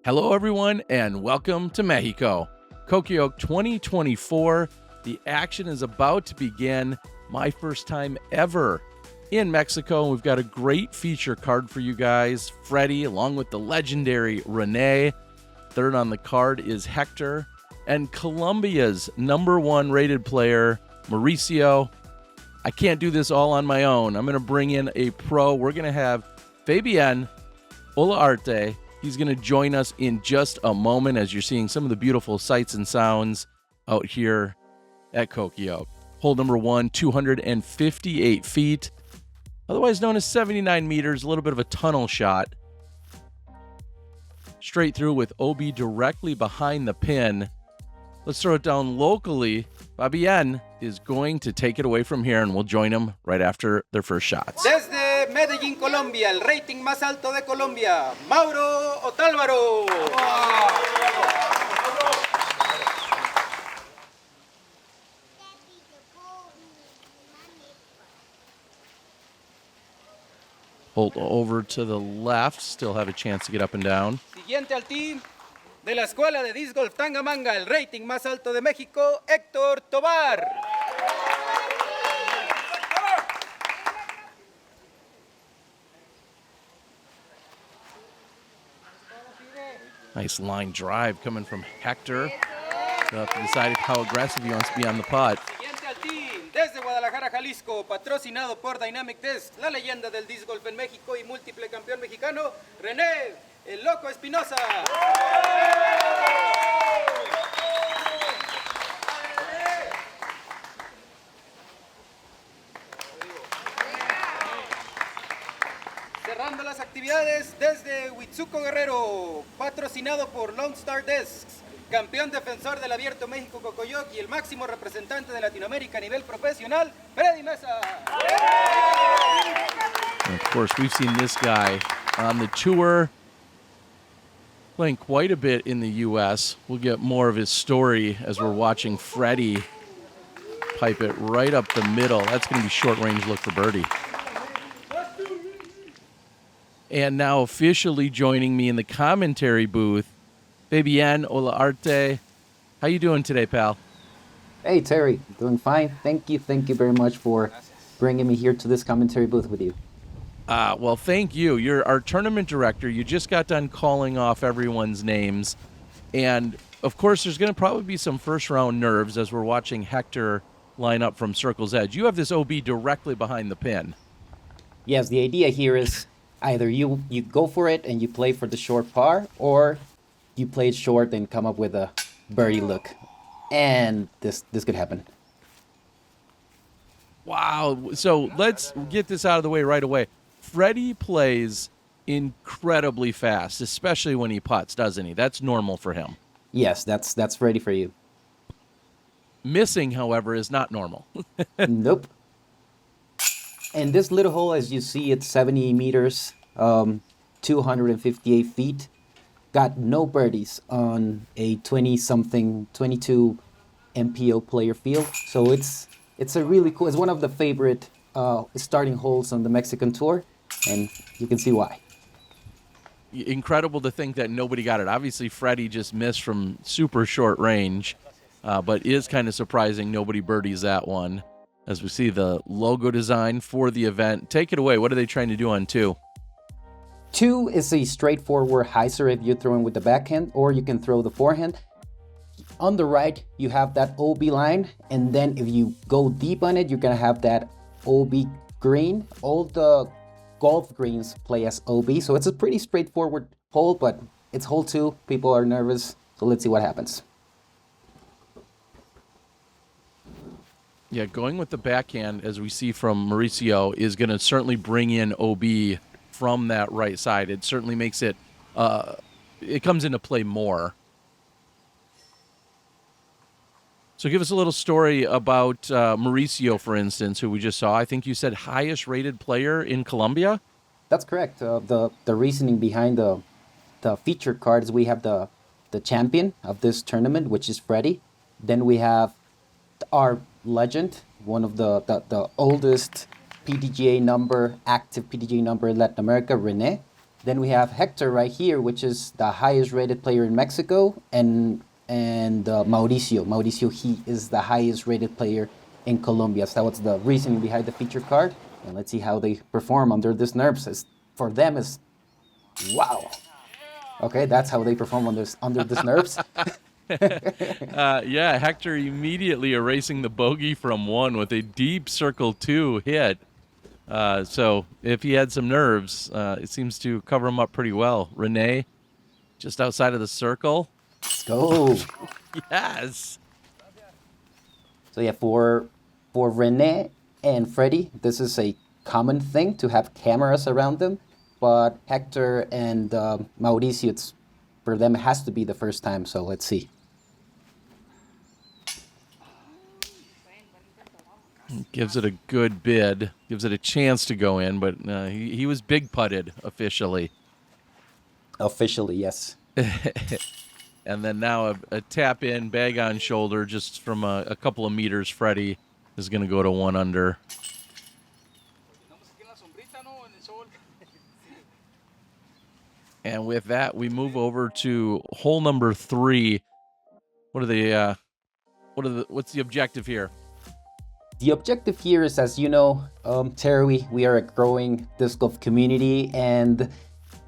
Hello, everyone, and welcome to Mexico. Cocoyoc 2024. The action is about to begin. My first time ever in Mexico. We've got a great feature card for you guys. Fredy, along with the legendary Rene. Third on the card is Hector. And Colombia's #1 rated player, Mauricio. I can't do this all on my own. I'm going to bring in a pro. We're going to have Fabian, Olarte. He's going to join us in just a moment as you're seeing some of the beautiful sights and sounds out here at Cocoyoc. Hole number 1, 258 feet, otherwise known as 79 meters, a little bit of a tunnel shot. Straight through with OB directly behind the pin. Let's throw it down locally. Fabian is going to take it away from here, and we'll join him right after their first shots. Desde Medellín, Colombia, el rating más alto de Colombia, Mauro Otálvaro. Hold over to the left, still have a chance to get up and down. Siguiente al team de la Escuela de Disc Golf Tangamanga, el rating más alto de México, HectorTovar. Nice line drive coming from Hector. He'll have to decide how aggressive he wants to be on the putt. Siguiente al team desde Guadalajara, Jalisco, patrocinado por Dynamic Disc, la leyenda del disc golf en México y múltiple campeón mexicano, Rene, el Loco Espinoza. Cerrando las actividades desde Huitzuco, Guerrero, patrocinado por Lone Star Discs, campeón defensor del Abierto México Cocoyoc y el máximo representante de Latinoamérica a nivel profesional, Fredy Meza. And of course, we've seen this guy on the tour, playing quite a bit in the U.S. We'll get more of his story as we're watching Fredy pipe it right up the middle. That's going to be short-range look for birdie. And now officially joining me in the commentary booth, Fabian Olarte. How you doing today, pal? Hey, Terry. Doing fine. Thank you very much for bringing me here to this commentary booth with you. Well, thank you. You're our tournament director. You just got done calling off everyone's names. And, of course, there's going to probably be some first-round nerves as we're watching Hector line up from Circle's Edge. You have this OB directly behind the pin. Yes, the idea here is either you go for it and you play for the short par, or you play it short and come up with a birdie look. And this could happen. Wow. So let's get this out of the way right away. Fredy plays incredibly fast, especially when he putts, doesn't he? That's normal for him. Yes, that's ready for you. Missing, however, is not normal. Nope. And this little hole, as you see, it's 70 meters, 258 feet. Got no birdies on a 22 MPO player field. So it's a really cool, it's one of the favorite starting holes on the Mexican tour, and you can see why. Incredible to think that nobody got it. Obviously, Fredy just missed from super short range, but it is kind of surprising nobody birdies that one. As we see the logo design for the event. Take it away. What are they trying to do on 2? 2 is a straightforward hyzer if you're throwing with the backhand, or you can throw the forehand. On the right, you have that OB line, and then if you go deep on it, you're going to have that OB green. All the golf greens play as OB, so it's a pretty straightforward hole, but it's hole 2. People are nervous, so let's see what happens. Yeah, going with the backhand, as we see from Mauricio, is going to certainly bring in OB from that right side. It certainly makes it, it comes into play more. So give us a little story about Mauricio, for instance, who we just saw. I think you said highest rated player in Colombia? That's correct. The reasoning behind the feature cards, we have the champion of this tournament, which is Fredy. Then we have our legend, one of the oldest active PDGA number in Latin America, Rene. Then we have Hector right here, which is the highest rated player in Mexico, and Mauricio. Mauricio, he is the highest rated player in Colombia. So that was the reasoning behind the feature card. And let's see how they perform under this nerfs. For them, is wow. Okay, that's how they perform under this nerfs. Yeah, Hector immediately erasing the bogey from 1 with a deep circle 2 hit. So if he had some nerves, it seems to cover him up pretty well. Rene, just outside of the circle. Let's go. Yes. So yeah, for Rene and Fredy, this is a common thing to have cameras around them. But Hector and Mauricio, for them, it has to be the first time. So let's see. Gives it a good bid. Gives it a chance to go in, but he was big putted officially. Officially, yes. And then now a tap in, bag on shoulder, just from a couple of meters. Fredy is going to go to 1 under. And with that, we move over to hole number 3. What's the objective here? The objective here is, as you know, Terry, we are a growing disc golf community, and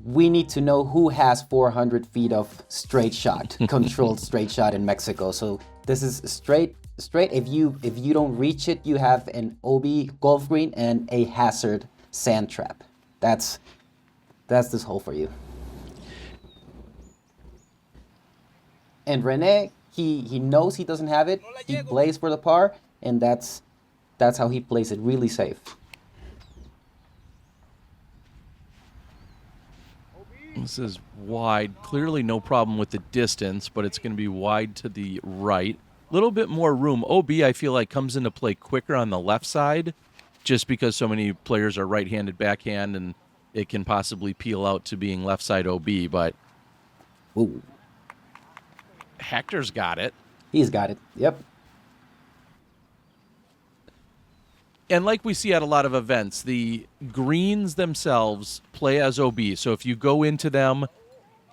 we need to know who has 400 feet of straight shot, controlled straight shot in Mexico. So this is straight. If you don't reach it, you have an OB golf green and a hazard sand trap. That's this hole for you. And Rene, he knows he doesn't have it. He plays for the par, and that's how he plays it, really safe. This is wide. Clearly no problem with the distance, but it's going to be wide to the right. A little bit more room. OB, I feel like, comes into play quicker on the left side just because so many players are right-handed backhand, and it can possibly peel out to being left side OB, but Ooh. Hector's got it. He's got it. Yep. And like we see at a lot of events, the greens themselves play as OB. So if you go into them,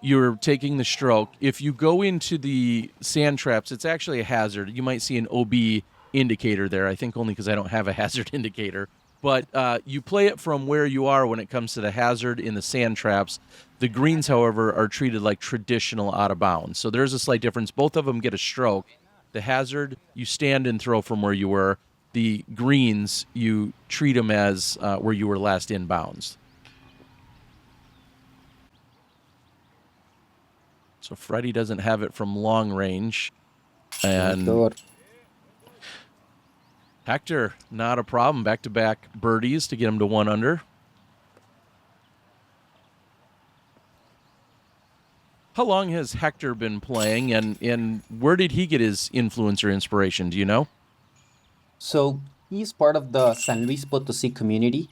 you're taking the stroke. If you go into the sand traps, it's actually a hazard. You might see an OB indicator there. I think only because I don't have a hazard indicator. But you play it from where you are when it comes to the hazard in the sand traps. The greens, however, are treated like traditional out of bounds. So there's a slight difference. Both of them get a stroke. The hazard, you stand and throw from where you were. The greens, you treat them as where you were last inbounds. So Fredy doesn't have it from long range. And Hector, not a problem. Back-to-back birdies to get him to 1 under. How long has Hector been playing, and where did he get his influence or inspiration? Do you know? So he's part of the San Luis Potosí community.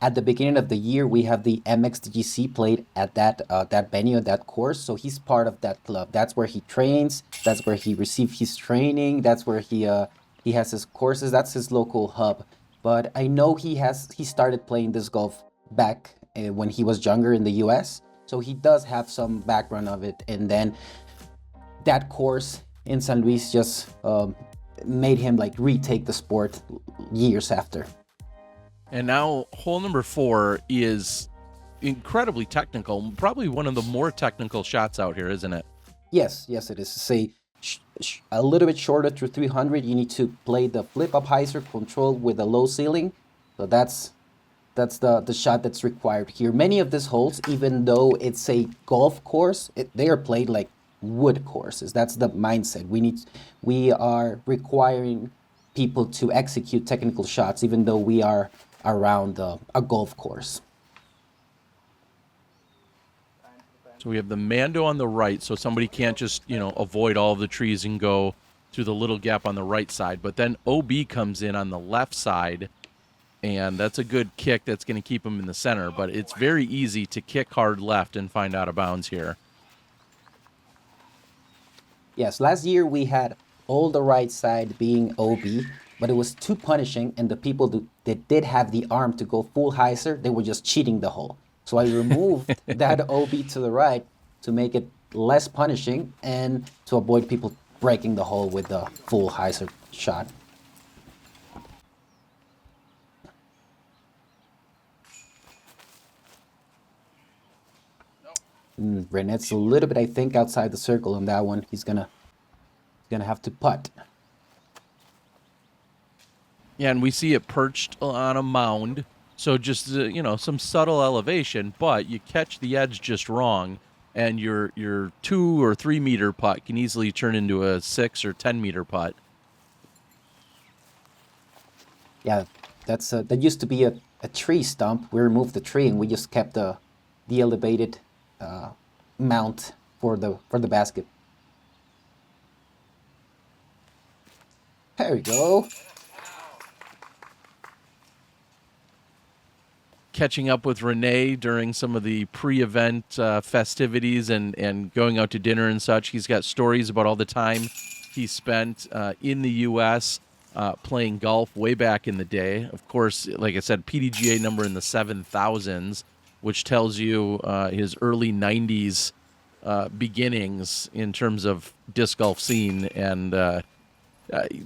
At the beginning of the year, we have the MXDGC played at that venue, that course. So he's part of that club. That's where he trains. That's where he received his training. That's where he has his courses. That's his local hub. But I know he started playing disc golf back when he was younger in the U.S. So he does have some background of it. And then that course in San Luis just made him like retake the sport years after. And now hole number 4 is incredibly technical, probably one of the more technical shots out here, isn't it? Yes, it is. Say a little bit shorter through 300. You need to play the flip up hyzer control with a low ceiling. So that's the shot that's required here. Many of these holes, even though it's a golf course, they are played like wood courses. That's the mindset. We are requiring people to execute technical shots, even though we are around a golf course. So we have the Mando on the right, so somebody can't just, avoid all of the trees and go through the little gap on the right side. But then OB comes in on the left side, and that's a good kick that's going to keep him in the center. But it's very easy to kick hard left and find out of bounds here. Yes, last year we had all the right side being OB, but it was too punishing, and the people that did have the arm to go full hyzer, they were just cheating the hole. So I removed that OB to the right to make it less punishing and to avoid people breaking the hole with the full hyzer shot. Rene's a little bit, I think, outside the circle on that one. He's gonna have to putt. Yeah, and we see it perched on a mound, so just some subtle elevation, but you catch the edge just wrong, and your 2 or 3 meter putt can easily turn into a 6 or 10 meter putt. Yeah, that used to be a tree stump. We removed the tree and we just kept the elevated mount for the basket. There we go. Catching up with Rene during some of the pre-event festivities and going out to dinner and such. He's got stories about all the time he spent in the U.S. Playing golf way back in the day. Of course, like I said, PDGA number in the 7,000s, which tells you his early 90s beginnings in terms of disc golf scene. And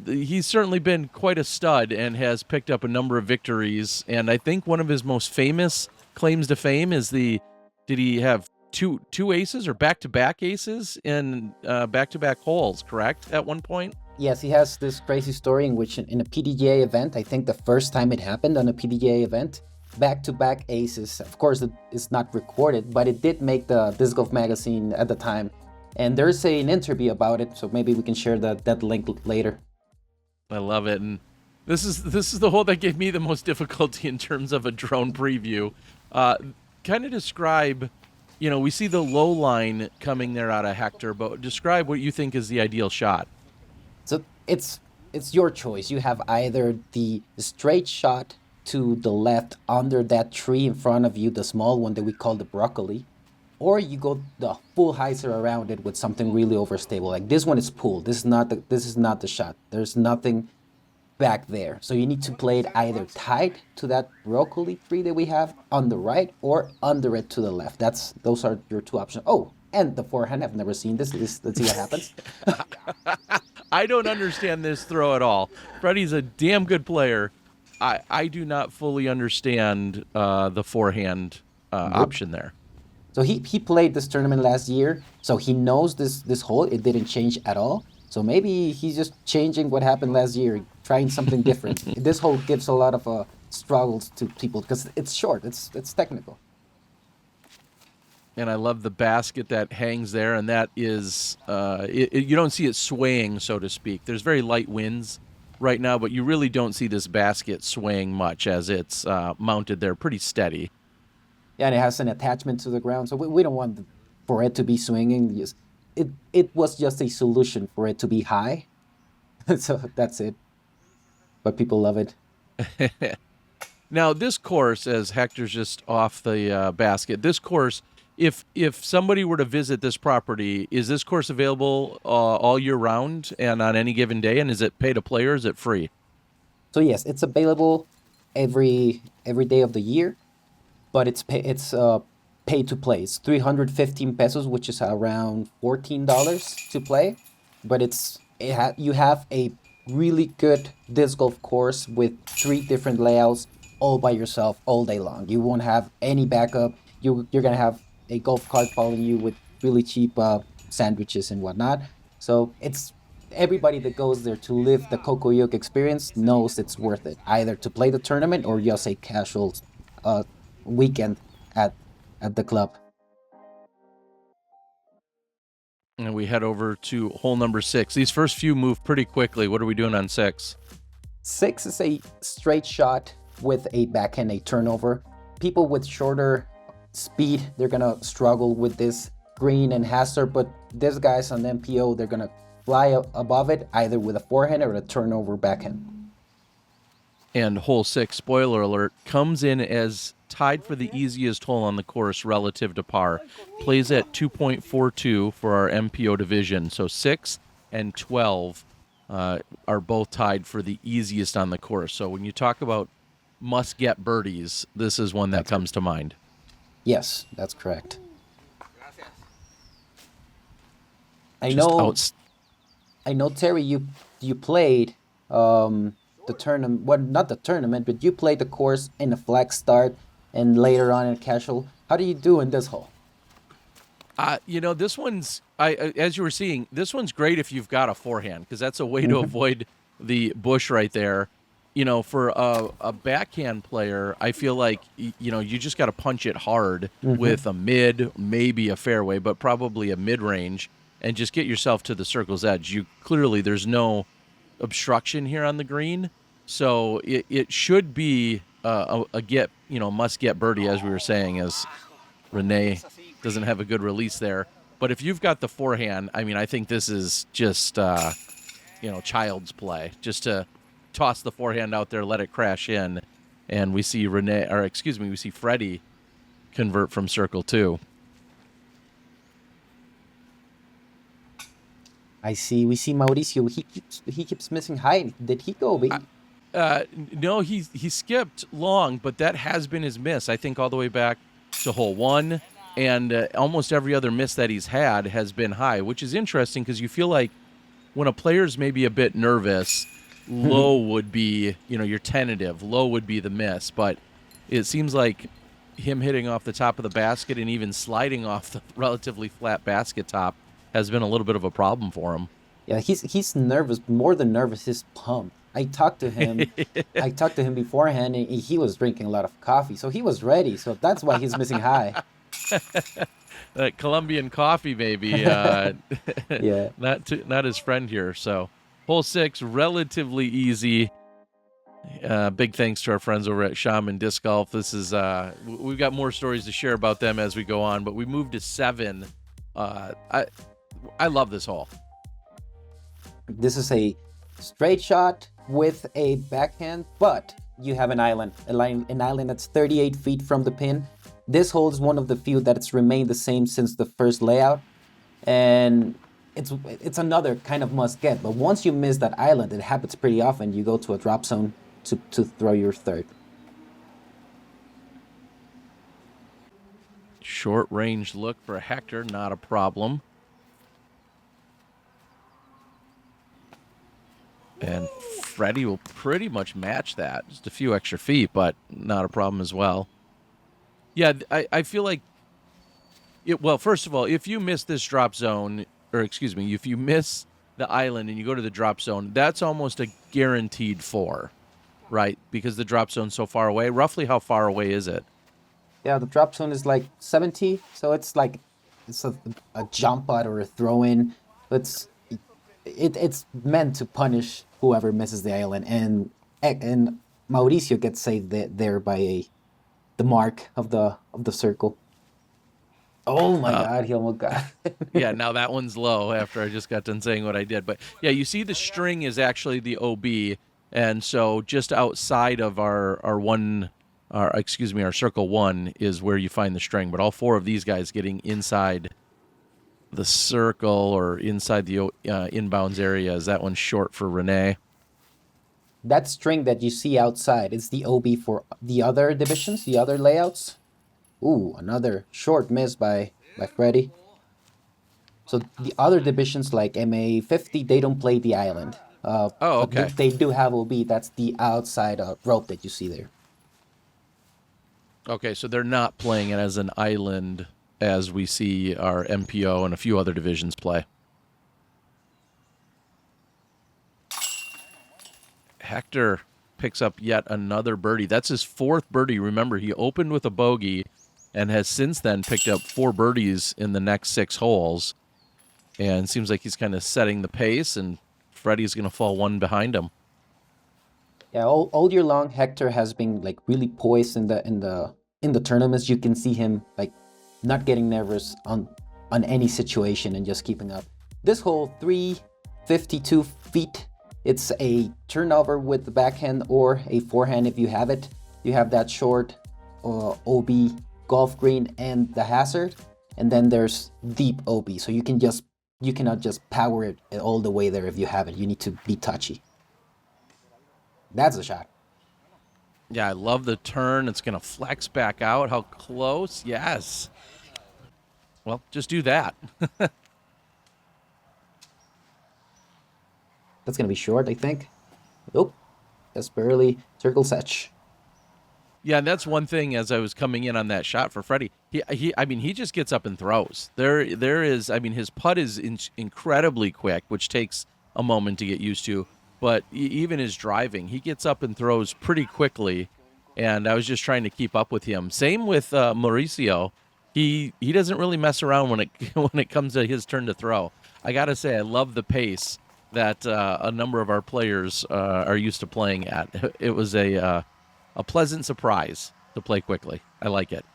he's certainly been quite a stud and has picked up a number of victories. And I think one of his most famous claims to fame is did he have two aces or back-to-back aces in back-to-back holes, correct, at one point? Yes, he has this crazy story in which in a PDGA event, I think the first time it happened on a PDGA event, back-to-back aces. Of course, it's not recorded, but it did make the Disc Golf magazine at the time. And there's an interview about it, so maybe we can share that link later. I love it. And this is the hole that gave me the most difficulty in terms of a drone preview. Kind of describe, we see the low line coming there out of Hector, but describe what you think is the ideal shot. So it's your choice. You have either the straight shot to the left under that tree in front of you, the small one that we call the broccoli, or you go the full hyzer around it with something really overstable. Like this one is pulled. This is not the shot. There's nothing back there. So you need to play it either tight to that broccoli tree that we have on the right or under it to the left. Those are your two options. Oh, and the forehand. I've never seen this. Let's see what happens. I don't understand this throw at all. Fredy's a damn good player. I do not fully understand the forehand option there. So he played this tournament last year, so he knows this hole. It didn't change at all. So maybe he's just changing what happened last year, trying something different. This hole gives a lot of struggles to people because it's short. It's technical. And I love the basket that hangs there, and that is, you don't see it swaying, so to speak. There's very light winds right now, but you really don't see this basket swaying much as it's mounted there pretty steady. Yeah, and it has an attachment to the ground, so we don't want for it to be swinging. It was just a solution for it to be high, so that's it. But people love it. Now, this course, as Hector's just off the basket, this course, if somebody were to visit this property, is this course available all year round and on any given day? And is it pay to play or is it free? So yes, it's available every day of the year, but it's pay to play. It's 315 pesos, which is around $14 to play. But you have a really good disc golf course with 3 different layouts all by yourself all day long. You won't have any backup. You're gonna have a golf cart following you with really cheap sandwiches and whatnot. So it's everybody that goes there to live the Cocoyoc experience knows it's worth it, either to play the tournament or just a casual weekend at the club. And we head over to hole number 6. These first few move pretty quickly. What are we doing on 6? 6 is a straight shot with a backhand, a turnover. People with shorter speed, they're gonna struggle with this green and hazard, but these guys on MPO, they're gonna fly above it either with a forehand or a turnover backhand. And hole 6, spoiler alert, comes in as tied for the easiest hole on the course relative to par. Plays at 2.42 for our MPO division. So 6 and 12 are both tied for the easiest on the course. So when you talk about must-get birdies, this is one that comes to mind. Yes, that's correct. I Just know. outs- I know, Terry. You played the tournament. Well, not the tournament, but you played the course in a flag start and later on in a casual. How do you do in this hole? This one's as you were seeing, this one's great if you've got a forehand because that's a way to avoid the bush right there. For a backhand player, I feel like you just got to punch it hard with a mid, maybe a fairway, but probably a mid range, and just get yourself to the circle's edge. There's no obstruction here on the green, so it should be a get must get birdie, as we were saying, as Rene doesn't have a good release there. But if you've got the forehand, I mean, I think this is just child's play, just to toss the forehand out there, let it crash in, and we see Fredy convert from circle 2. I see. We see Mauricio. He keeps missing height. Did he go big? No, he skipped long, but that has been his miss. I think all the way back to hole 1, and almost every other miss that he's had has been high, which is interesting because you feel like when a player's maybe a bit nervous, low would be, you're tentative. Low would be the miss, but it seems like him hitting off the top of the basket and even sliding off the relatively flat basket top has been a little bit of a problem for him. Yeah, he's nervous. More than nervous, he's pumped. I talked to him. I talked to him beforehand, and he was drinking a lot of coffee, so he was ready. So that's why he's missing high. That Colombian coffee, maybe. Yeah. Not his friend here. So, hole 6, relatively easy. Big thanks to our friends over at Shaman Disc Golf. This is we've got more stories to share about them as we go on, but we moved to 7. I love this hole. This is a straight shot with a backhand, but you have an island, an island that's 38 feet from the pin. This hole is one of the few that's remained the same since the first layout, and it's another kind of must get. But once you miss that island, it happens pretty often. You go to a drop zone to throw your third. Short range look for Hector, not a problem. And Fredy will pretty much match that. Just a few extra feet, but not a problem as well. Yeah, I feel like well, first of all, if you miss this drop zone, if you miss the island and you go to the drop zone, that's almost a guaranteed 4, right? Because the drop zone's so far away. Roughly how far away is it? Yeah, the drop zone is like 70, so it's like a jump out or a throw in. It's meant to punish whoever misses the island, and Mauricio gets saved there by the mark of the circle. Oh my God, he almost got it. Yeah, now that one's low after I just got done saying what I did. But yeah, you see the string is actually the OB, and so just outside of our circle 1 is where you find the string. But all 4 of these guys getting inside the circle or inside the inbounds area. Is that one short for Rene? That string that you see outside is the OB for the other divisions, the other layouts. Ooh, another short miss by Fredy. So the other divisions like MA 50, they don't play the island. Okay. They do have OB. That's the outside rope that you see there. Okay, so they're not playing it as an island as we see our MPO and a few other divisions play. Hector picks up yet another birdie. That's his 4th birdie. Remember, he opened with a bogey and has since then picked up 4 birdies in the next 6 holes. And seems like he's kind of setting the pace, and Fredy's going to fall one behind him. Yeah, all year long, Hector has been like really poised in the tournaments. You can see him like not getting nervous on any situation and just keeping up. This hole, 352 feet. It's a turnover with the backhand or a forehand if you have it. You have that short OB golf green and the hazard, and then there's deep OB. So you cannot just power it all the way there if you have it. You need to be touchy. That's a shot. Yeah, I love the turn. It's going to flex back out. How close? Yes. Well, just do that. That's going to be short, I think. Nope. Just barely circle setch. Yeah, and that's one thing as I was coming in on that shot for Fredy. He just gets up and throws. There is, his putt is incredibly quick, which takes a moment to get used to. But even his driving, he gets up and throws pretty quickly. And I was just trying to keep up with him. Same with Mauricio. He doesn't really mess around when it when it comes to his turn to throw. I gotta say, I love the pace that a number of our players are used to playing at. It was a pleasant surprise to play quickly. I like it.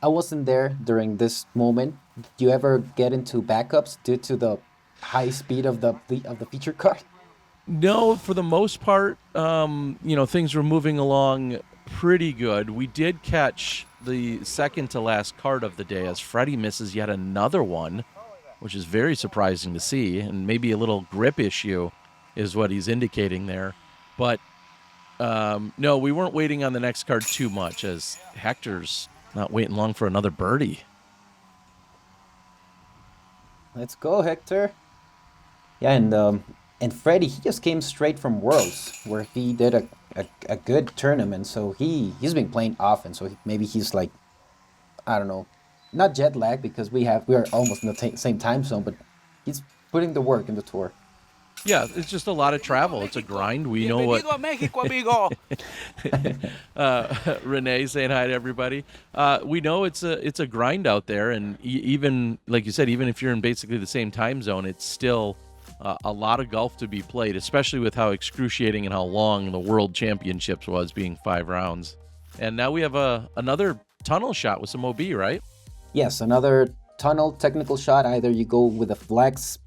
I wasn't there during this moment. Did you ever get into backups due to the high speed of the feature card? No, for the most part, things were moving along pretty good. We did catch the second to last card of the day as Fredy misses yet another one, which is very surprising to see, and maybe a little grip issue is what he's indicating there. But no, we weren't waiting on the next card too much as Hector's not waiting long for another birdie. Let's go, Hector. Yeah, and Fredy, he just came straight from Worlds, where he did a good tournament. So he's been playing often. So maybe he's like, I don't know, not jet lag because we are almost in the same time zone, but he's putting the work in the tour. Yeah, it's just a lot of travel. It's a grind. We know what. México, amigo. Rene saying hi to everybody. We know it's a grind out there, and even like you said, even if you're in basically the same time zone, it's still a lot of golf to be played, especially with how excruciating and how long the World Championships was, being 5 rounds. And now we have another tunnel shot with some OB, right? Yes, another tunnel technical shot. Either you go with a flex,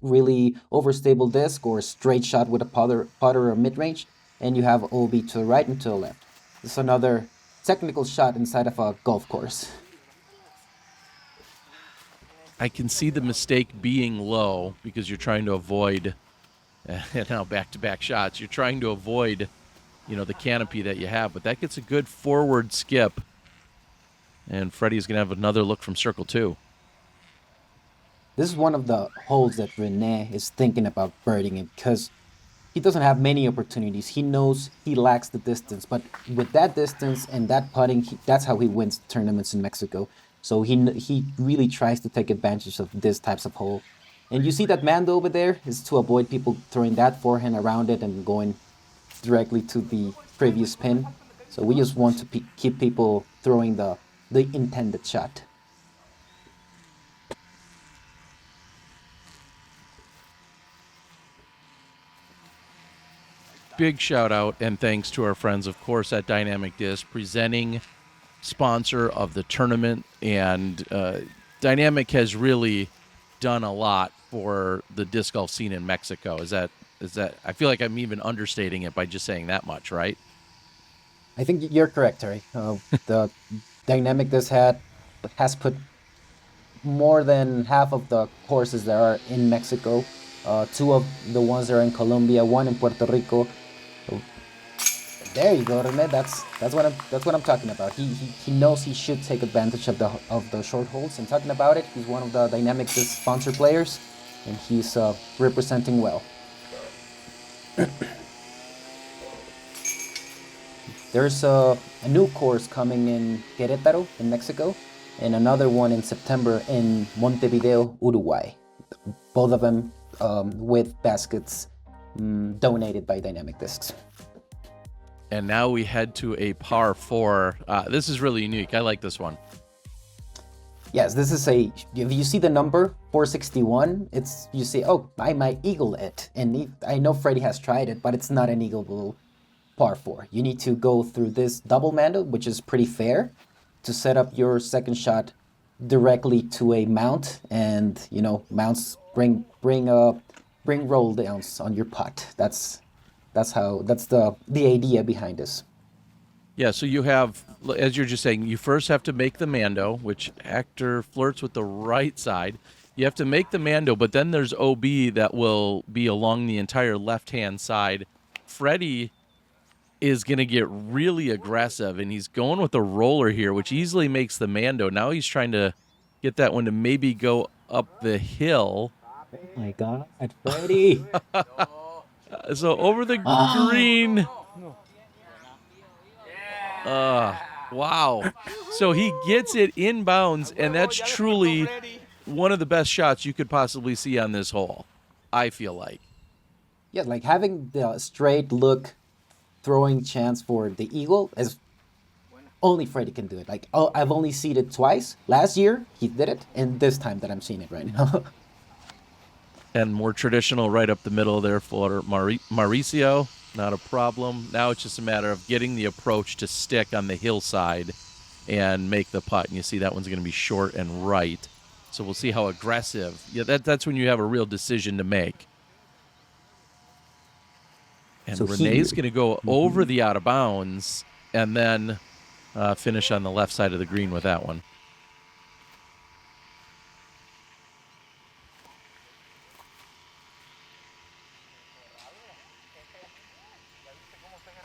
really overstable disc, or a straight shot with a putter or mid-range, and you have OB to the right and to the left. It's another technical shot inside of a golf course. I can see the mistake being low because you're trying to avoid, and now back-to-back shots, you're trying to avoid, the canopy that you have, but that gets a good forward skip, and Fredy's going to have another look from circle 2. This is one of the holes that Rene is thinking about birding it because he doesn't have many opportunities. He knows he lacks the distance, but with that distance and that putting, that's how he wins tournaments in Mexico. So he really tries to take advantage of this types of hole. And you see that Mando over there is to avoid people throwing that forehand around it and going directly to the previous pin. So we just want to keep people throwing the intended shot. Big shout out and thanks to our friends, of course, at Dynamic Disc, presenting sponsor of the tournament. And Dynamic has really done a lot for the disc golf scene in Mexico. Is that? I feel like I'm even understating it by just saying that much, right? I think you're correct, Terry. The Dynamic Disc has put more than half of the courses that are in Mexico. 2 of the ones that are in Colombia, 1 in Puerto Rico. There you go, Rene. That's what I'm talking about. He knows he should take advantage of the short holes. And talking about it, he's one of the Dynamic Disc sponsor players, and he's representing well. There's a new course coming in Querétaro in Mexico, and another one in September in Montevideo, Uruguay. Both of them with baskets donated by Dynamic Discs. And now we head to a par 4. This is really unique. I like this one. Yes, this is if you see the number 461, you say, oh, I might eagle it. And I know Fredy has tried it, but it's not an eagleable par 4. You need to go through this double mando, which is pretty fair, to set up your second shot directly to a mount. And, mounts bring roll downs on your putt. That's the idea behind this. Yeah, so you have, as you're just saying, you first have to make the mando, which Hector flirts with the right side. You have to make the Mando, but then there's OB that will be along the entire left-hand side. Fredy is going to get really aggressive, and he's going with the roller here, which easily makes the Mando. Now he's trying to get that one to maybe go up the hill. Oh my God, Fredy! So over the green. Wow. So he gets it inbounds, and that's truly one of the best shots you could possibly see on this hole, I feel like. Yeah, like having the straight look throwing chance for the eagle is only Fredy can do it. Like, oh, I've only seen it twice. Last year he did it, and this time that I'm seeing it right now. And more traditional right up the middle there for Mauricio. Not a problem. Now it's just a matter of getting the approach to stick on the hillside and make the putt. And you see that one's going to be short and right. So we'll see how aggressive. Yeah, that's when you have a real decision to make. And so Rene's going to go over the out of bounds and then finish on the left side of the green with that one.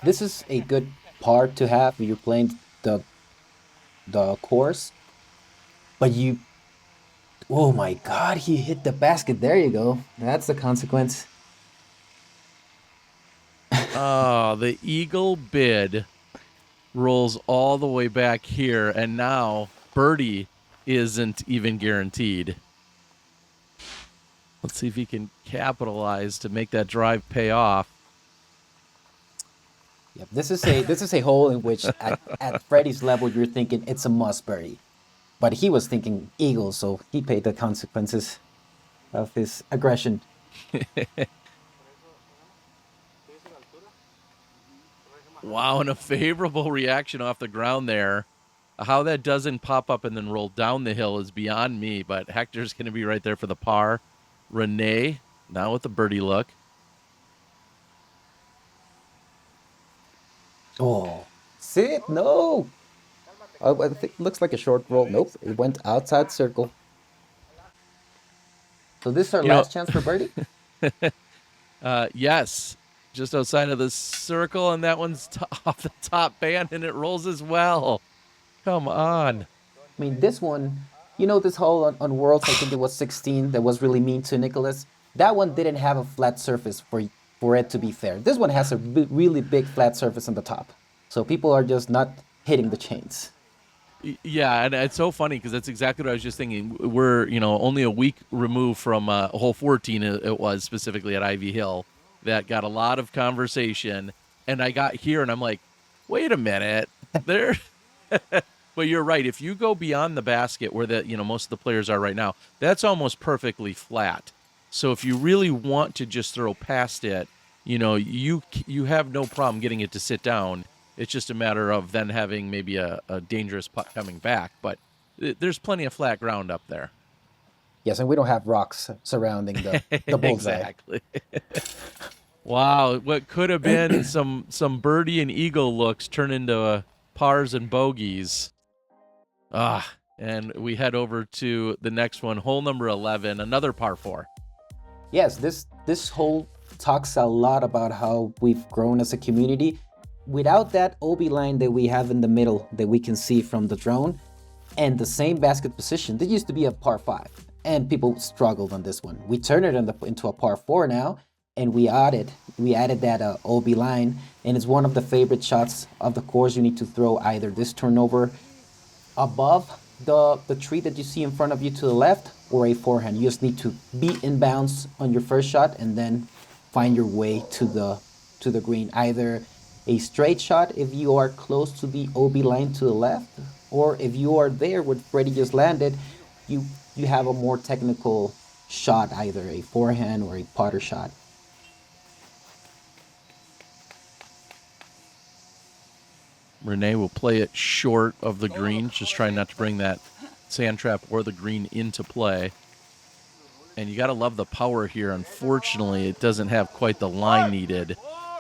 This is a good part to have if you're playing the course. But you... Oh my God, he hit the basket. There you go. That's the consequence. The eagle bid rolls all the way back here, and now birdie isn't even guaranteed. Let's see if he can capitalize to make that drive pay off. Yep, this is a hole in which at Fredy's level you're thinking it's a must birdie, but he was thinking eagle, so he paid the consequences of his aggression. Wow, and a favorable reaction off the ground there. How that doesn't pop up and then roll down the hill is beyond me, but Hector's going to be right there for the par. Rene, now with the birdie look. Oh, sit, no. Oh, I think it looks like a short roll. Nope, it went outside circle. So this is our last chance for birdie? Yes, just outside of the circle, and that one's off the top band, and it rolls as well. Come on. I mean, this one, you know, this hole on Worlds, I think it was 16, that was really mean to Nicholas. That one didn't have a flat surface for it to be fair. This one has a really big flat surface on the top. So people are just not hitting the chains. Yeah, and it's so funny because that's exactly what I was just thinking. We're, only a week removed from hole 14, it was specifically at Ivy Hill, that got a lot of conversation. And I got here and I'm like, wait a minute. There. But you're right. If you go beyond the basket where most of the players are right now, that's almost perfectly flat. So if you really want to just throw past it, you have no problem getting it to sit down. It's just a matter of then having maybe a dangerous putt coming back. But there's plenty of flat ground up there. Yes, and we don't have rocks surrounding the bullseye. Exactly. Wow, what could have been some birdie and eagle looks turn into pars and bogeys. And we head over to the next one, hole number 11, another par 4. Yes, this hole talks a lot about how we've grown as a community. Without that OB line that we have in the middle that we can see from the drone, and the same basket position, that used to be a par 5, and people struggled on this one. We turned it into a par 4 now, and we added that OB line, and it's one of the favorite shots of the course. You need to throw either this turnover above the tree that you see in front of you to the left, or a forehand. You just need to be inbounds on your first shot and then find your way to the green. Either a straight shot if you are close to the OB line to the left, or if you are there where Fredy just landed, you have a more technical shot, either a forehand or a putter shot. Rene will play it short of the green, just trying not to bring that sand trap or the green into play. And you got to love the power here. Unfortunately, it doesn't have quite the line needed.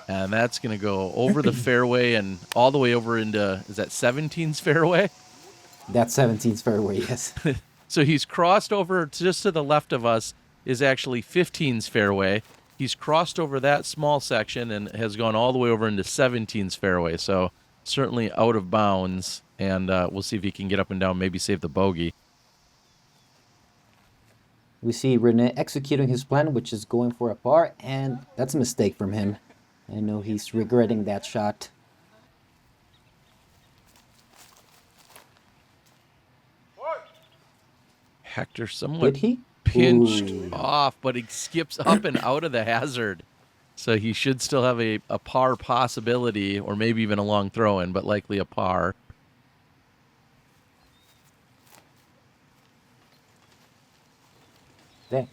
And that's going to go over the fairway and all the way over into, is that 17's fairway? That's 17's fairway, yes. So he's crossed over just to the left of us is actually 15's fairway. He's crossed over that small section and has gone all the way over into 17's fairway. So certainly out of bounds. And we'll see if he can get up and down, maybe save the bogey. We see Rene executing his plan, which is going for a par, and that's a mistake from him. I know he's regretting that shot. Hector somewhat Did he? pinched Ooh. off, but he skips up and out of the hazard. So he should still have a par possibility, or maybe even a long throw-in, but likely a par.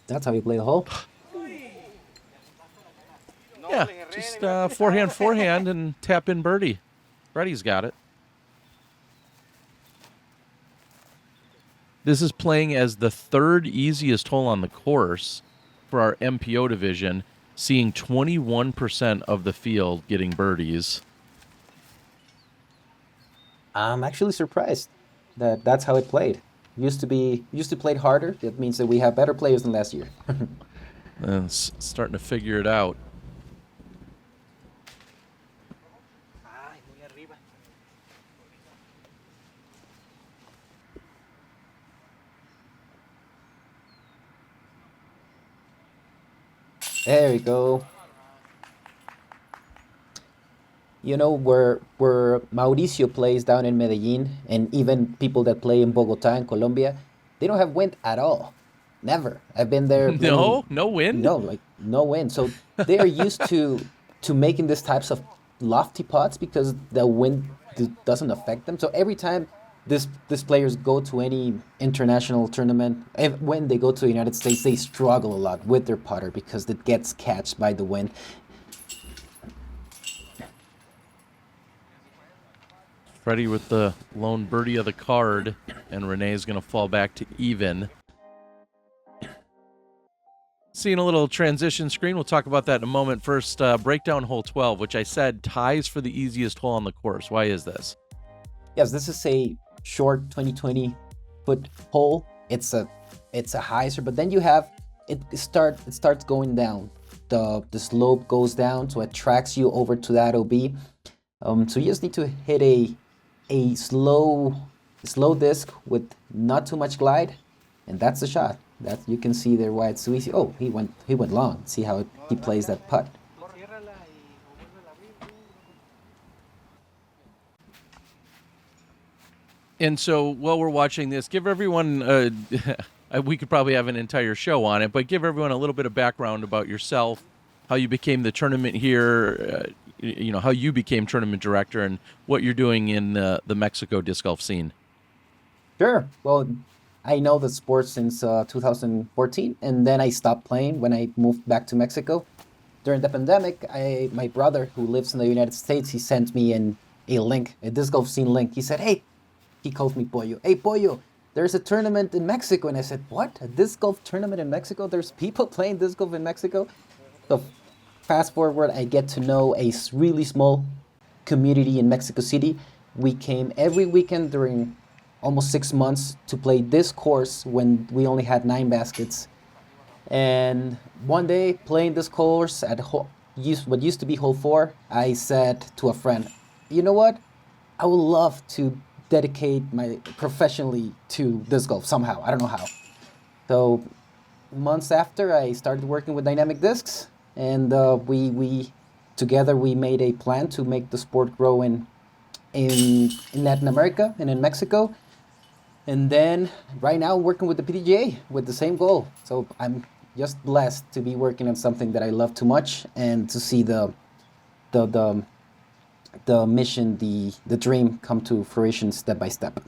That's how you play the hole. Yeah, just forehand, and tap in birdie. Fredy's got it. This is playing as the third easiest hole on the course for our MPO division, seeing 21% of the field getting birdies. I'm actually surprised that that's how it played. Used to play harder. That means that we have better players than last year. And starting to figure it out. There we go. You know, where Mauricio plays down in Medellin, and even people that play in Bogota and Colombia, they don't have wind at all. Never. I've been there. No wind? No, like no wind. So they are used to making these types of lofty putts because the wind doesn't affect them. So every time these players go to any international tournament, when they go to the United States, they struggle a lot with their putter because it gets catched by the wind. Fredy with the lone birdie of the card, and Rene's going to fall back to even. Seeing a little transition screen. We'll talk about that in a moment. First, breakdown hole 12, which I said ties for the easiest hole on the course. Why is this? Yes, this is a short 20 foot hole. It's a hyzer, but then you have it starts going down. The slope goes down, so it tracks you over to that OB. So you just need to hit a slow disc with not too much glide, and that's the shot. That you can see there why it's so easy. Oh, he went long. See how he plays that putt. And so while we're watching this, give everyone, we could probably have an entire show on it, but give everyone a little bit of background about yourself, how you became the tournament here, how you became tournament director, and what you're doing in the Mexico disc golf scene. Sure. Well, I know the sport since 2014, and then I stopped playing when I moved back to Mexico. During the pandemic, my brother, who lives in the United States, he sent me a link, a disc golf scene link. He said, hey, he calls me Pollo. Hey, Pollo, there's a tournament in Mexico. And I said, what? A disc golf tournament in Mexico? There's people playing disc golf in Mexico? So fast forward, I get to know a really small community in Mexico City. We came every weekend during almost 6 months to play this course when we only had 9 baskets. And one day, playing this course at what used to be hole 4, I said to a friend, you know what? I would love to dedicate my professionally to disc golf somehow. I don't know how. So months after, I started working with Dynamic Discs, and we together we made a plan to make the sport grow in Latin America and in Mexico. And then right now I'm working with the PDGA with the same goal. So I'm just blessed to be working on something that I love too much, and to see the mission, the dream come to fruition step by step.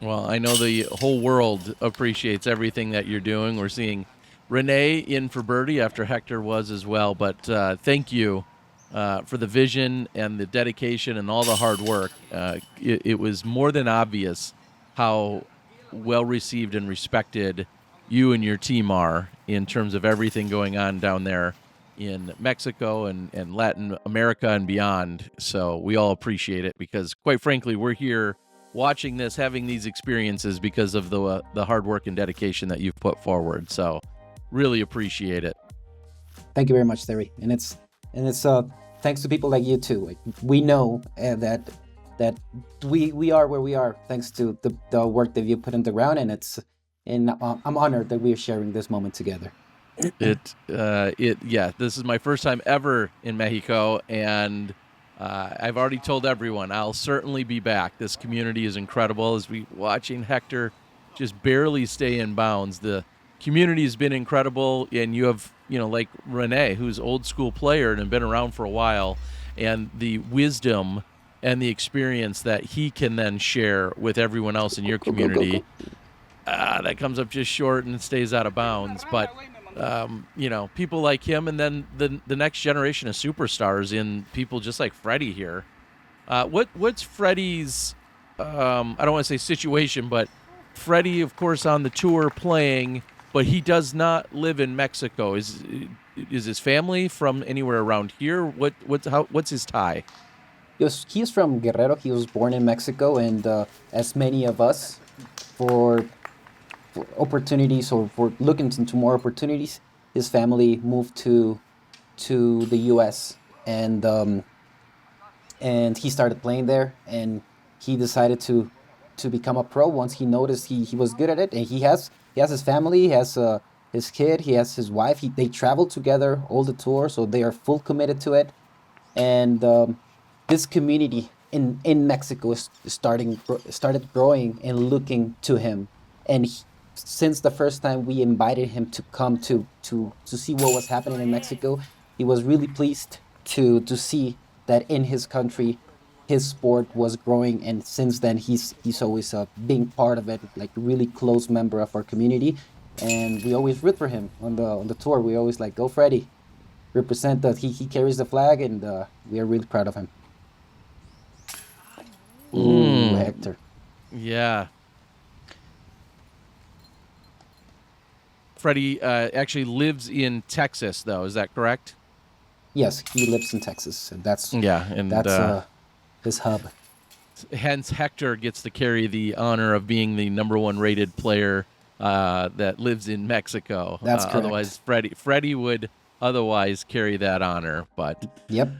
Well, I know the whole world appreciates everything that you're doing. We're seeing Rene in for birdie after Hector was as well. But thank you for the vision and the dedication and all the hard work. It was more than obvious how well received and respected you and your team are in terms of everything going on down there in Mexico and Latin America and beyond. So we all appreciate it because, quite frankly, we're here watching this, having these experiences because of the hard work and dedication that you've put forward. So really appreciate it. Thank you very much, Terry. And it's thanks to people like you too. Like, we know that we are where we are thanks to the work that you put in the ground, and I'm honored that we are sharing this moment together. This is my first time ever in Mexico, and I've already told everyone I'll certainly be back. This community is incredible. As we watching Hector just barely stay in bounds, the community has been incredible, and you have, like Rene, who's old school player and been around for a while, and the wisdom and the experience that he can then share with everyone else in your community. That comes up just short and stays out of bounds. But, people like him, and then the next generation of superstars in people just like Fredy here. What's Fredy's, I don't want to say situation, but Fredy, of course, on the tour playing, but he does not live in Mexico. Is his family from anywhere around here? What's his tie? He's from Guerrero. He was born in Mexico, and as many of us, for opportunities or for looking into more opportunities, his family moved to the U.S. and he started playing there, and he decided to become a pro once he noticed he was good at it. And he has his family, he has his kid, he has his wife. They travel together all the tour, so they are full committed to it. And this community in Mexico started growing and looking to him. And since the first time we invited him to come to see what was happening in Mexico, he was really pleased to see that in his country his sport was growing. And since then he's always being part of it, like a really close member of our community. And we always root for him on the tour. We always like, go Fredy, represent that. He carries the flag, and we are really proud of him. Ooh, Hector. Yeah. Fredy actually lives in Texas, though. Is that correct? Yes, he lives in Texas, and that's his hub. Hence, Hector gets to carry the honor of being the #1 rated player that lives in Mexico. That's correct. Otherwise, Fredy would otherwise carry that honor. But yep.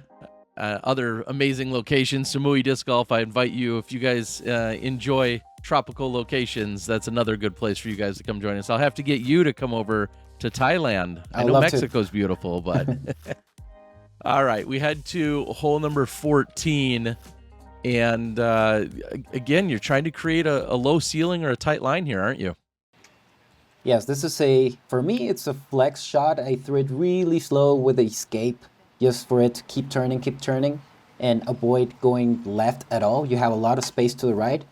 Other amazing locations, Samui Disc Golf. I invite you, if you guys enjoy tropical locations, that's another good place for you guys to come join us. I'll have to get you to come over to Thailand. I know Mexico's beautiful, but all right, we head to hole number 14, and again, you're trying to create a low ceiling or a tight line here, aren't you? Yes, this is for me, it's a flex shot. I threw it really slow with the escape, just for it to keep turning, and avoid going left at all. You have a lot of space to the right.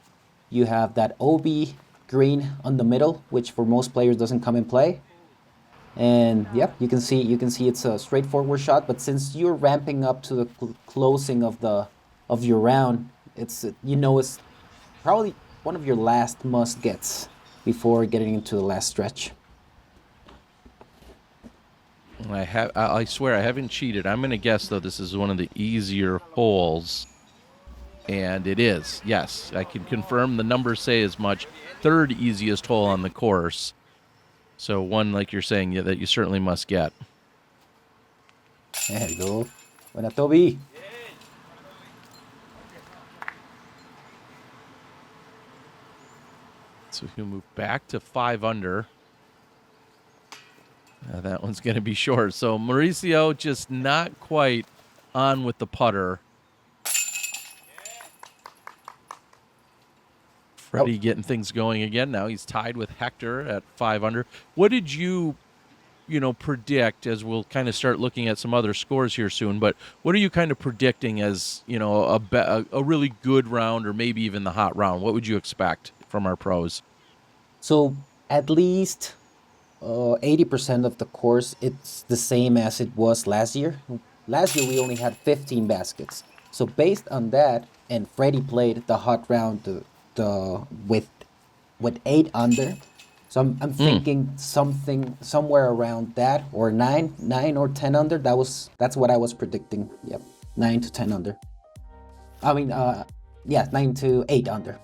You have that OB green on the middle, which for most players doesn't come in play. And yep, you can see it's a straightforward shot. But since you're ramping up to the closing of your round, it's probably one of your last must gets before getting into the last stretch. I swear I haven't cheated. I'm going to guess, though, this is one of the easier holes. And it is. Yes, I can confirm the numbers say as much. Third easiest hole on the course. So one, like you're saying, that you certainly must get. There you go. Buena, Toby. So he'll move back to 5 under. That one's going to be short. So Mauricio just not quite on with the putter. Fredy getting things going again now. He's tied with Hector at 5 under. What did you predict, as we'll kind of start looking at some other scores here soon, but what are you kind of predicting as, a really good round or maybe even the hot round? What would you expect from our pros? So at least 80% of the course, it's the same as it was last year. Last year, we only had 15 baskets. So based on that, and Fredy played the hot round with 8 under. So I'm thinking something somewhere around that, or 9 or 10 under. That's what I was predicting. Yep, 9 to 10 under. I mean, 9 to 8 under.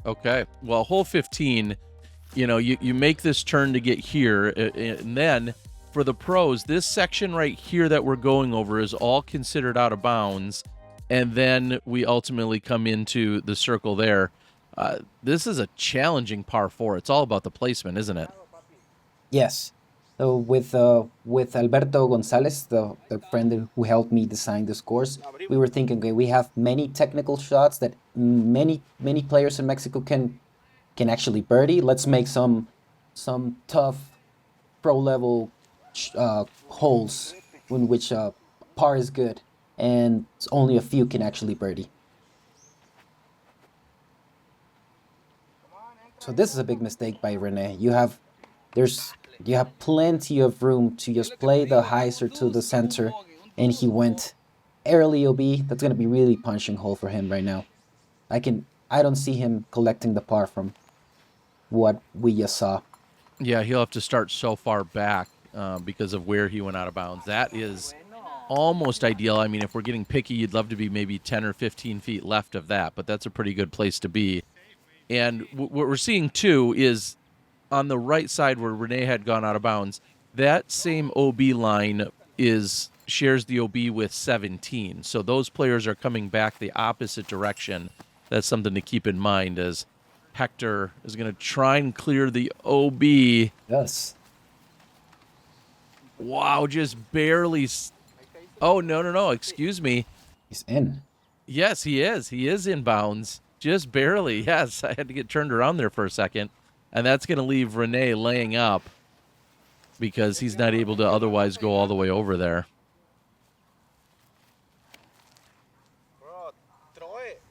Okay. Well, hole 15, you make this turn to get here. And then for the pros, this section right here that we're going over is all considered out of bounds. And then we ultimately come into the circle there. This is a challenging par 4. It's all about the placement, isn't it? Yes. So with Alberto Gonzalez, the friend who helped me design this course, we were thinking, okay, we have many technical shots that many players in Mexico can actually birdie. Let's make some tough pro level holes in which par is good and only a few can actually birdie. So this is a big mistake by Rene. You have plenty of room to just play the hyzer to the center, and he went early OB. That's gonna be really punching hole for him right now. I don't see him collecting the par from what we just saw. Yeah, he'll have to start so far back because of where he went out of bounds. That is almost ideal. I mean, if we're getting picky, you'd love to be maybe 10 or 15 feet left of that, but that's a pretty good place to be. And what we're seeing, too, is on the right side where Rene had gone out of bounds, that same OB line shares the OB with 17. So those players are coming back the opposite direction. That's something to keep in mind as Hector is going to try and clear the OB. Yes. Wow, just barely. Oh, no. Excuse me. He's in. Yes, he is. He is in bounds. Just barely. Yes, I had to get turned around there for a second. And that's going to leave Rene laying up because he's not able to otherwise go all the way over there.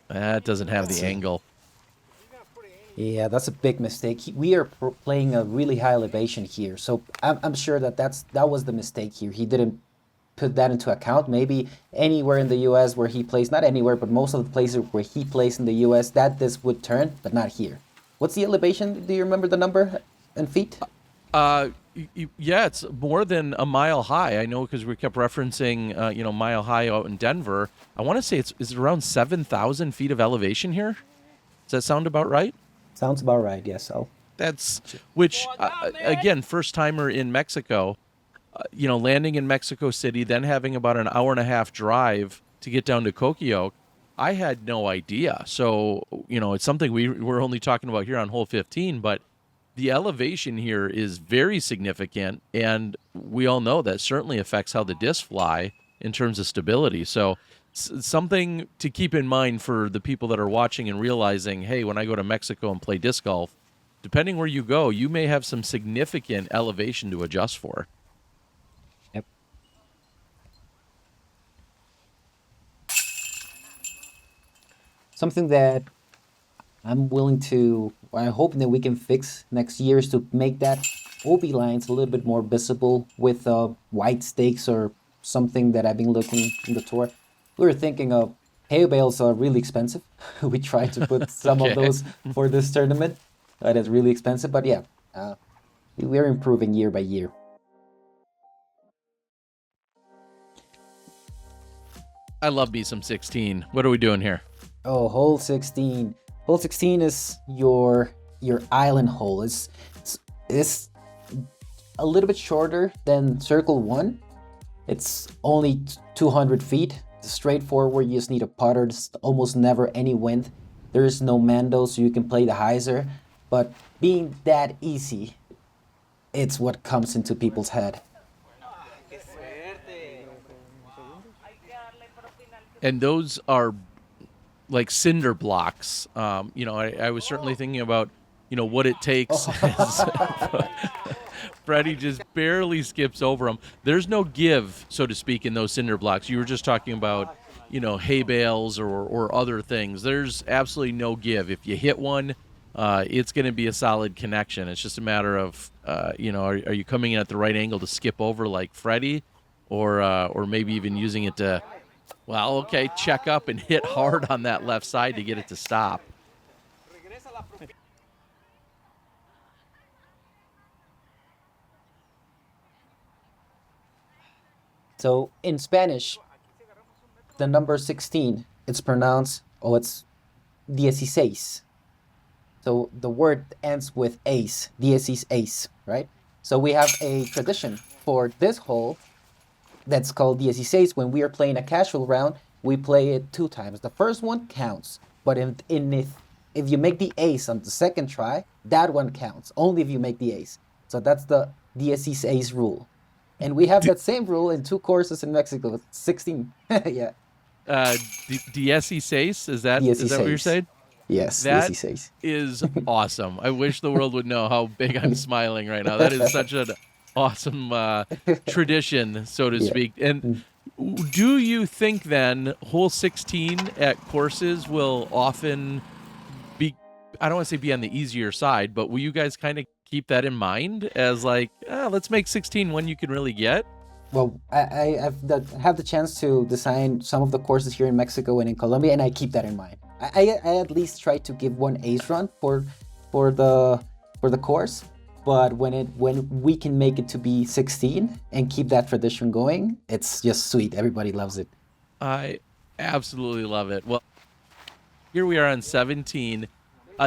That doesn't have the angle. Yeah, that's a big mistake. We are playing a really high elevation here, so I'm sure that was the mistake here. He didn't put that into account. Maybe anywhere in the U.S. where he plays, not anywhere, but most of the places where he plays in the U.S., this would turn, but not here. What's the elevation? Do you remember the number in feet? Yeah, it's more than a mile high. I know because we kept referencing, Mile High out in Denver. I want to say is it around 7,000 feet of elevation here? Does that sound about right? Sounds about right, yes. That's, which, again, first-timer in Mexico, landing in Mexico City, then having about an hour and a half drive to get down to Cocoyoc. I had no idea. So, it's something we're only talking about here on hole 15, but the elevation here is very significant, and we all know that certainly affects how the discs fly in terms of stability. So something to keep in mind for the people that are watching and realizing, hey, when I go to Mexico and play disc golf, depending where you go, you may have some significant elevation to adjust for. Yep. Something that I'm hoping that we can fix next year is to make that OB lines a little bit more visible with white stakes or something that I've been looking in the tour. We were thinking of hay bales are really expensive. We tried to put some of those for this tournament. That is really expensive, but yeah, we're improving year by year. I love me some 16. What are we doing here? Oh, hole 16. Hole 16 is your island hole. It's a little bit shorter than circle 1. It's only 200 feet. It's straightforward. You just need a putter. There's almost never any wind. There is no mando, so you can play the hyzer. But being that easy, it's what comes into people's head. And those are like cinder blocks. I was certainly thinking about, what it takes. Fredy just barely skips over them. There's no give, so to speak, in those cinder blocks. You were just talking about, hay bales or other things. There's absolutely no give. If you hit one, it's going to be a solid connection. It's just a matter of, are you coming in at the right angle to skip over like Fredy, or maybe even using it to, check up and hit hard on that left side to get it to stop. So in Spanish, the number 16, it's pronounced, it's 16. So the word ends with ace, DSC's ace, right? So we have a tradition for this hole that's called DSC's ace. When we are playing a casual round, we play it 2 times. The first one counts, but if you make the ace on the second try, that one counts, only if you make the ace. So that's the DSC's ace rule. And we have that same rule in 2 courses in Mexico, 16. Yeah. DSC's ace, is that DSC's what you're saying? Yes, That DSC's ace. is awesome. I wish the world would know how big I'm smiling right now. That is such an awesome tradition, so to speak. And do you think then hole 16 at courses will often be, I don't want to say be on the easier side, but will you guys kind of keep that in mind as like, let's make 16 one you can really get? Well, I have the chance to design some of the courses here in Mexico and in Colombia, and I keep that in mind. I at least try to give one ace run for the course, but when we can make it to be 16 and keep that tradition going, it's just sweet. Everybody loves it. I absolutely love it. Well, here we are on 17.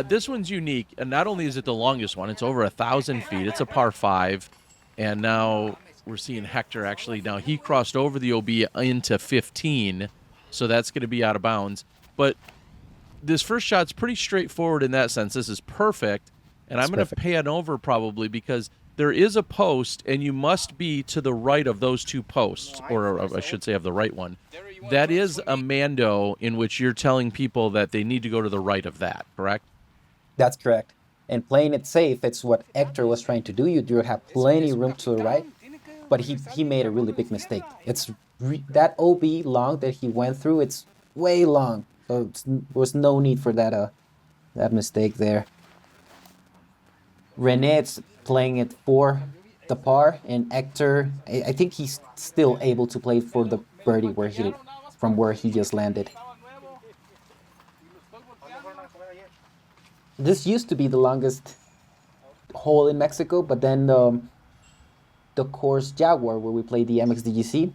This one's unique, and not only is it the longest one, it's over 1,000 feet. It's a par 5, and now we're seeing Hector actually. Now he crossed over the OB into 15, so that's going to be out of bounds. But this first shot's pretty straightforward in that sense. This is perfect, and I'm going to pan over probably because there is a post, and you must be to the right of those 2 posts, or I should say of the right one. That is a mando in which you're telling people that they need to go to the right of that, correct? That's correct. And playing it safe, it's what Hector was trying to do. You do have plenty room to the right, but he made a really big mistake. It's that OB long that he went through, it's way long. So there was no need for that mistake there. Rene is playing it for the par, and Hector, I think he's still able to play for the birdie from where he just landed. This used to be the longest hole in Mexico, but then the course Jaguar, where we played the MXDGC,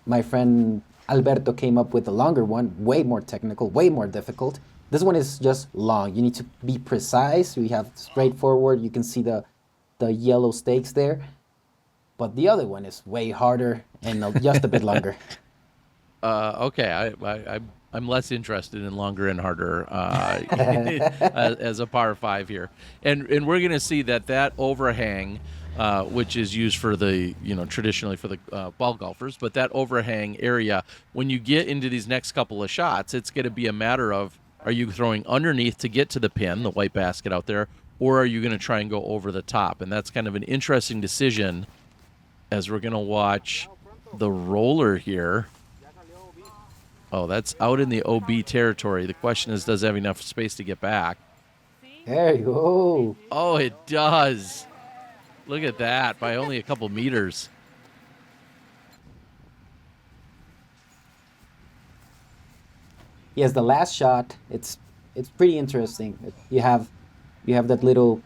my friend Alberto came up with a longer one, way more technical, way more difficult. This one is just long. You need to be precise. We have straightforward. You can see the yellow stakes there. But the other one is way harder and just a bit longer. Okay, I'm less interested in longer and harder as a par 5 here. And we're going to see that overhang, which is used for the, traditionally for the ball golfers, but that overhang area, when you get into these next couple of shots, it's going to be a matter of, are you throwing underneath to get to the pin, the white basket out there, or are you going to try and go over the top? And that's kind of an interesting decision as we're going to watch the roller here. Oh, that's out in the OB territory. The question is, does it have enough space to get back? There you go. Oh, it does. Look at that, by only a couple meters. Yes, the last shot, it's pretty interesting. You have that little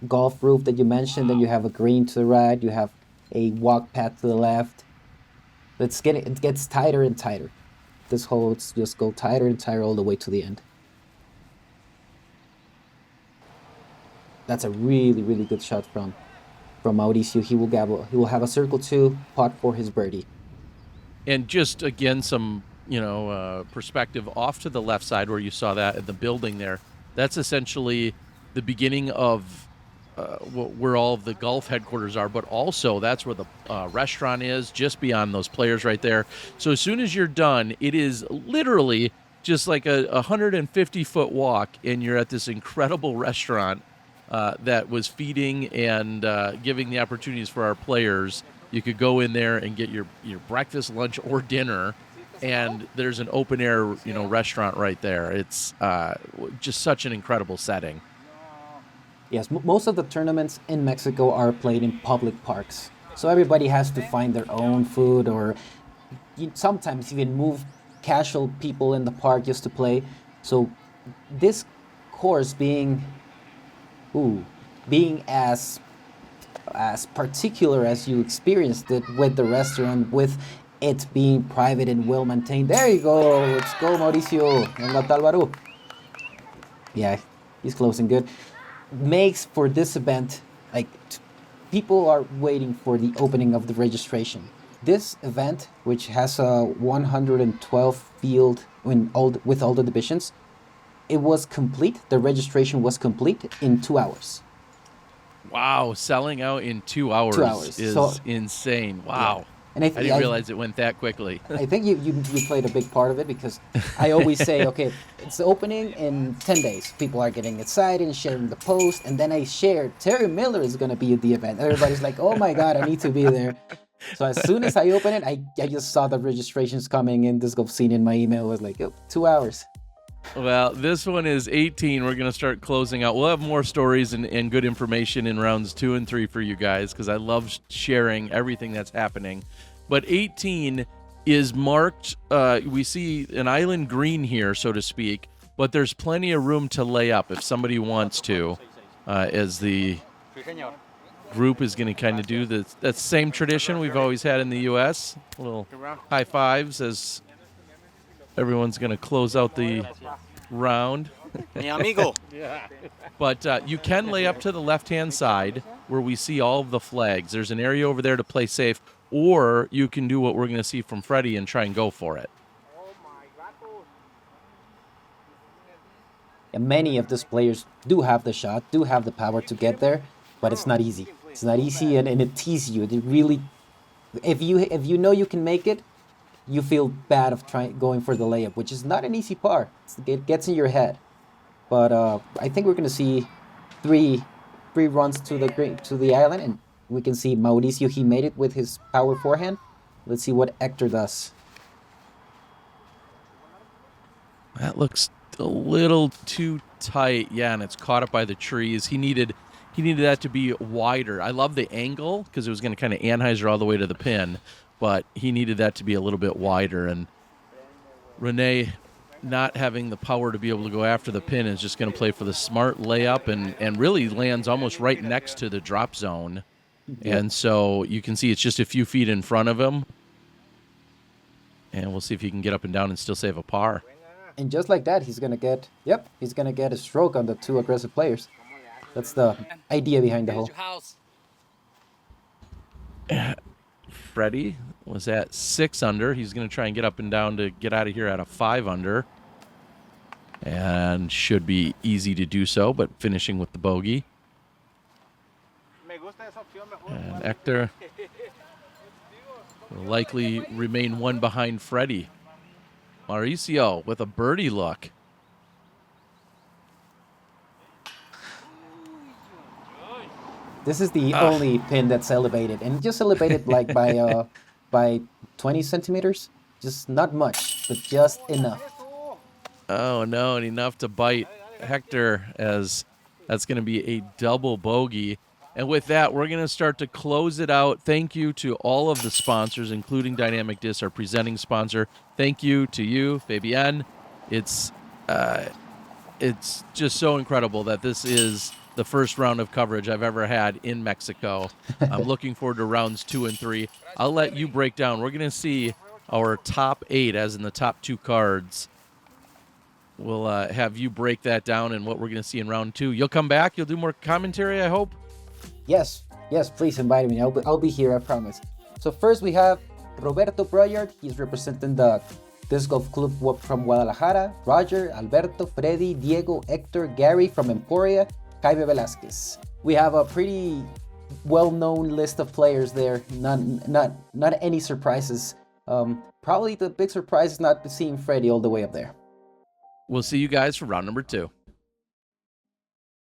golf roof that you mentioned, then you have a green to the right, you have a walk path to the left. It gets tighter and tighter. This hole, it's just go tighter and tighter all the way to the end. That's a really, really good shot from Mauricio. He will have a circle 2 putt for his birdie. And just again, some perspective off to the left side where you saw that at the building there. That's essentially the beginning of where all of the golf headquarters are, but also that's where the restaurant is, just beyond those players right there. So as soon as you're done, it is literally just like a 150-foot walk, and you're at this incredible restaurant that was feeding and giving the opportunities for our players. You could go in there and get your breakfast, lunch, or dinner, and there's an open-air restaurant right there. It's just such an incredible setting. Yes, most of the tournaments in Mexico are played in public parks. So everybody has to find their own food, or sometimes even move casual people in the park just to play. So this course being as particular as you experienced it with the restaurant, with it being private and well maintained. There you go. Let's go, Mauricio and Otálvaro. Yeah, he's closing good. Makes for this event, like, people are waiting for the opening of the registration. This event, which has a 112 field with all the divisions, it was complete. The registration was complete in 2 hours. Wow, selling out in 2 hours, 2 hours. Is insane. Wow. Yeah. And I didn't realize it went that quickly. I think you played a big part of it, because I always say, okay, it's opening in 10 days. People are getting excited and sharing the post. And then I shared, Terry Miller is going to be at the event. Everybody's like, oh my God, I need to be there. So as soon as I open it, I just saw the registrations coming in. This got seen in my email. It was like, 2 hours. Well, this one is 18. We're going to start closing out. We'll have more stories and good information in rounds 2 and 3 for you guys, because I love sharing everything that's happening. But 18 is marked. We see an island green here, so to speak, but there's plenty of room to lay up if somebody wants to, as the group is going to kind of do that same tradition we've always had in the U.S. Little high fives as everyone's going to close out the round. Mi amigo. But you can lay up to the left-hand side where we see all of the flags. There's an area over there to play safe, or you can do what we're going to see from Fredy and try and go for it. And many of these players do have the shot, do have the power to get there, but it's not easy. It's not easy, and it teases you. It really, if you know you can make it, you feel bad of going for the layup, which is not an easy part. It gets in your head. But I think we're going to see three runs to the island, and we can see Mauricio. He made it with his power forehand. Let's see what Hector does. That looks a little too tight. Yeah, and it's caught up by the trees. He needed that to be wider. I love the angle because it was going to kind of Anheuser all the way to the pin, but he needed that to be a little bit wider. And Rene, not having the power to be able to go after the pin, is just going to play for the smart layup and really lands almost right next to the drop zone. Yeah. And so you can see it's just a few feet in front of him. And we'll see if he can get up and down and still save a par. And just like that, he's going to get a stroke on the two aggressive players. That's the idea behind the hole. Fredy was at 6 under. He's going to try and get up and down to get out of here at a 5 under. And should be easy to do so, but finishing with the bogey. And Hector will likely remain one behind Fredy. Mauricio with a birdie look. This is the only pin that's elevated, and just elevated like by 20 centimeters. Just not much, but just enough. Oh no, and enough to bite Hector, as that's going to be a double bogey. And with that, we're going to start to close it out. Thank you to all of the sponsors, including Dynamic Disc, our presenting sponsor. Thank you to you, Fabian. It's just so incredible that this is the first round of coverage I've ever had in Mexico. I'm looking forward to rounds 2 and 3. I'll let you break down. We're going to see our top 8, as in the top 2 cards. We'll have you break that down and what we're going to see in round 2. You'll come back. You'll do more commentary, I hope. Yes, please invite me. I'll be here, I promise. So first we have Roberto Broyard. He's representing the Disc Golf Club from Guadalajara. Roger, Alberto, Fredy, Diego, Hector, Gary from Emporia, Jaime Velasquez. We have a pretty well-known list of players there. Not any surprises. Probably the big surprise is not seeing Fredy all the way up there. We'll see you guys for round number 2.